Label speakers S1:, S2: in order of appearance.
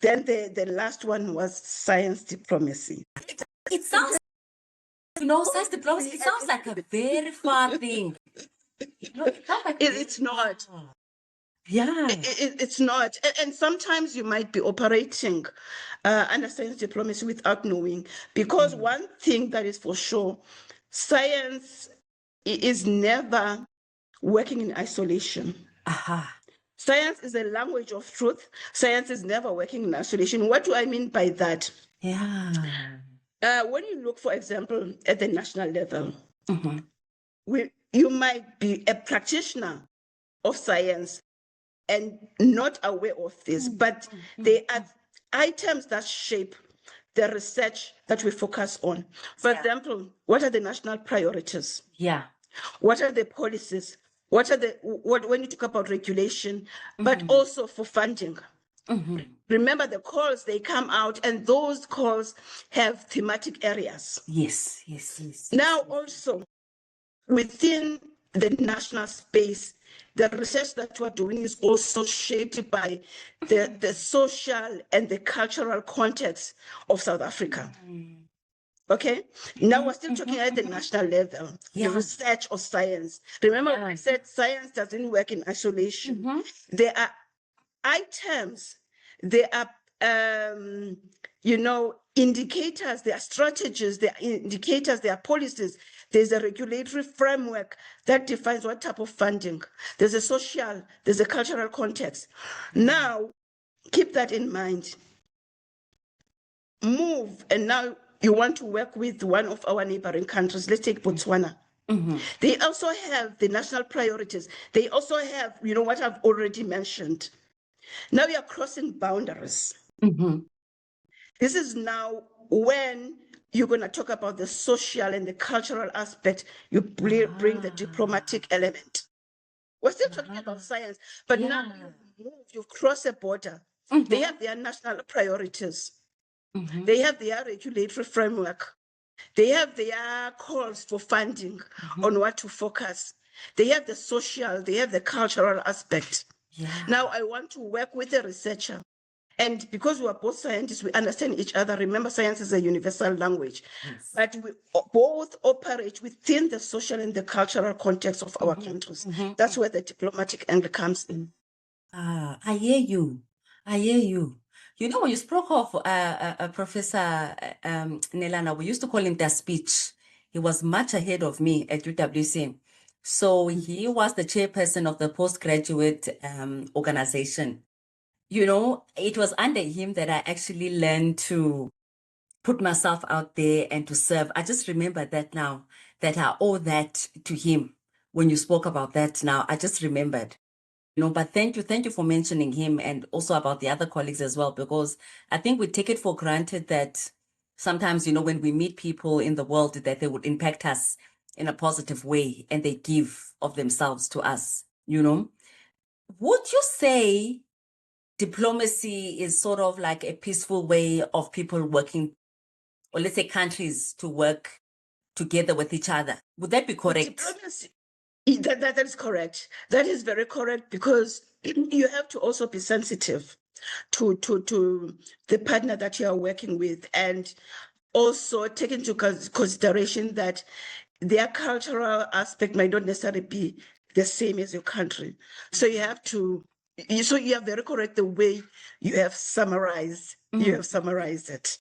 S1: Then the last one was science diplomacy.
S2: It sounds, science diplomacy, it sounds like a very far thing. It sounds like
S1: It's not.
S2: Yeah.
S1: It's not. And sometimes you might be operating under science diplomacy without knowing, because one thing that is for sure, science is never working in isolation. Science is a language of truth. Science is never working in isolation. What do I mean by that?
S2: Yeah.
S1: When you look, for example, at the national level, you might be a practitioner of science and not aware of this, but there are items that shape the research that we focus on. For example, what are the national priorities?
S2: Yeah.
S1: What are the policies? What when you talk about regulation, but also for funding? Remember, the calls, they come out, and those calls have thematic areas.
S2: Yes.
S1: Now, also, within the national space, the research that we're doing is also shaped by the social and the cultural context of South Africa. Okay, now we're still talking at the national level, the research of science. Remember, I said science doesn't work in isolation. There are items, there are indicators, there are strategies, there are indicators, there are policies. There's a regulatory framework that defines what type of funding. There's a social, there's a cultural context. Now, keep that in mind. Move, and now you want to work with one of our neighboring countries. Let's take Botswana. They also have the national priorities. They also have, what I've already mentioned. Now you're crossing boundaries. This is now when you're going to talk about the social and the cultural aspect. You bring the diplomatic element. We're still talking about science, but now you've crossed a border. They have their national priorities. They have their regulatory framework. They have their calls for funding on what to focus. They have the social, they have the cultural aspect. Now I want to work with a researcher. And because we are both scientists, we understand each other. Remember, science is a universal language. But we both operate within the social and the cultural context of our countries. That's where the diplomatic angle comes in.
S2: I hear you. When you spoke of Professor Nelana, we used to call him the speech. He was much ahead of me at UWC. So he was the chairperson of the postgraduate organization. It was under him that I actually learned to put myself out there and to serve. I just remember that now, that I owe that to him. When you spoke about that now, I just remembered. But thank you for mentioning him, and also about the other colleagues as well, because I think we take it for granted that sometimes, when we meet people in the world, that they would impact us in a positive way and they give of themselves to us, Would you say diplomacy is sort of like a peaceful way of people working, or let's say countries to work together with each other? Would that be correct?
S1: Diplomacy, that is correct. That is very correct, because you have to also be sensitive to the partner that you are working with, and also take into consideration that their cultural aspect might not necessarily be the same as your country. So you have to, so you are very correct the way you have summarized it.